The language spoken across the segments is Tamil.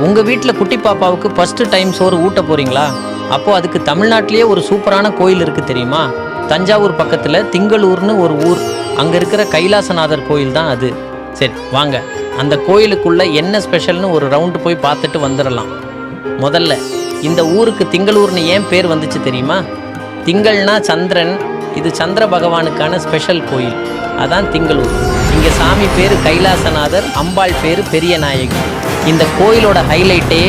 உங்கள் வீட்டில் குட்டி பாப்பாவுக்கு ஃபஸ்ட்டு டைம் சோறு ஊட்ட போகிறீங்களா? அப்போது அதுக்கு தமிழ்நாட்டிலேயே ஒரு சூப்பரான கோயில் இருக்குது தெரியுமா? தஞ்சாவூர் பக்கத்தில் திங்களூர்னு ஒரு ஊர். அங்கே இருக்கிற கைலாசநாதர் கோயில் தான் அது. சரி வாங்க, அந்த கோயிலுக்குள்ளே என்ன ஸ்பெஷல்னு ஒரு ரவுண்டு போய் பார்த்துட்டு வந்துடலாம். முதல்ல இந்த ஊருக்கு திங்களூர்னு ஏன் பேர் வந்துச்சு தெரியுமா? திங்கள்னா சந்திரன், இது சந்திர பகவானுக்கான ஸ்பெஷல் கோயில், அதான் திங்களூர். இங்கே சாமி பேர் கைலாசநாதர், அம்பாள் பேர் பெரிய நாயகி. இந்த கோயிலோட ஹைலைட்டே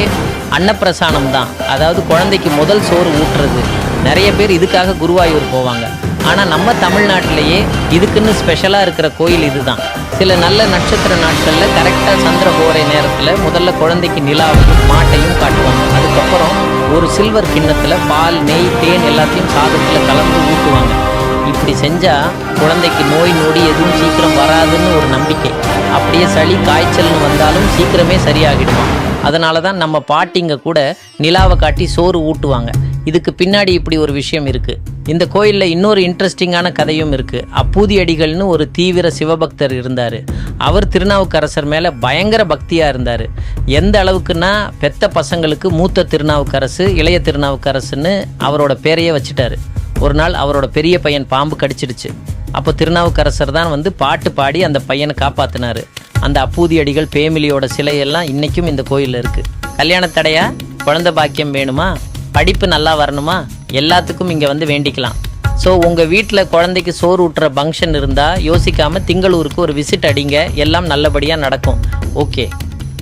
அன்னப்பிரசானம் தான், அதாவது குழந்தைக்கு முதல் சோறு ஊட்டுறது. நிறைய பேர் இதுக்காக குருவாயூர் போவாங்க. ஆனால் நம்ம தமிழ்நாட்டிலேயே இதுக்குன்னு ஸ்பெஷலாக இருக்கிற கோயில் இதுதான். சில நல்ல நட்சத்திர நாட்களில் கரெக்டாக சந்திர கோரை நேரத்தில் முதல்ல குழந்தைக்கு நிலாவையும் மாட்டையும் காட்டுவாங்க. அதுக்கப்புறம் ஒரு சில்வர் கிண்ணத்தில் பால், நெய், தேன் எல்லாத்தையும் சாதத்தில் கலந்து ஊட்டுவாங்க. இப்படி செஞ்சால் குழந்தைக்கு நோய் நொடி எதுவும் சீக்கிரம் வராதுன்னு ஒரு நம்பிக்கை. அப்படியே சளி காய்ச்சல்னு வந்தாலும் சீக்கிரமே சரியாகிடுமா. அதனால தான் நம்ம பாட்டிங்க கூட நிலாவை காட்டி சோறு ஊட்டுவாங்க. இதுக்கு பின்னாடி இப்படி ஒரு விஷயம் இருக்குது. இந்த கோயிலில் இன்னொரு இன்ட்ரெஸ்டிங்கான கதையும் இருக்குது. அப்பூதி அடிகள்னு ஒரு தீவிர சிவபக்தர் இருந்தார். அவர் திருநாவுக்கரசர் மேலே பயங்கர பக்தியாக இருந்தார். எந்த அளவுக்குன்னா பெத்த பசங்களுக்கு மூத்த திருநாவுக்கரசு, இளைய திருநாவுக்கரசுன்னு அவரோட பேரையே வச்சுட்டாரு. ஒரு நாள் அவரோட பெரிய பையன் பாம்பு கடிச்சிடுச்சு. அப்போ திருநாவுக்கரசர் தான் வந்து பாட்டு பாடி அந்த பையனை காப்பாற்றினார். அந்த அப்பூதி அடிகள் பேமிலியோட சிலையெல்லாம் இன்றைக்கும் இந்த கோயிலில் இருக்குது. கல்யாண தடையா, குழந்தை பாக்கியம் வேணுமா, படிப்பு நல்லா வரணுமா, எல்லாத்துக்கும் இங்கே வந்து வேண்டிக்கலாம். ஸோ உங்கள் வீட்டில் குழந்தைக்கு சோறு ஊட்டுற ஃபங்க்ஷன் இருந்தால் யோசிக்காமல் திங்களூருக்கு ஒரு விசிட் அடிங்க, எல்லாம் நல்லபடியாக நடக்கும். ஓகே.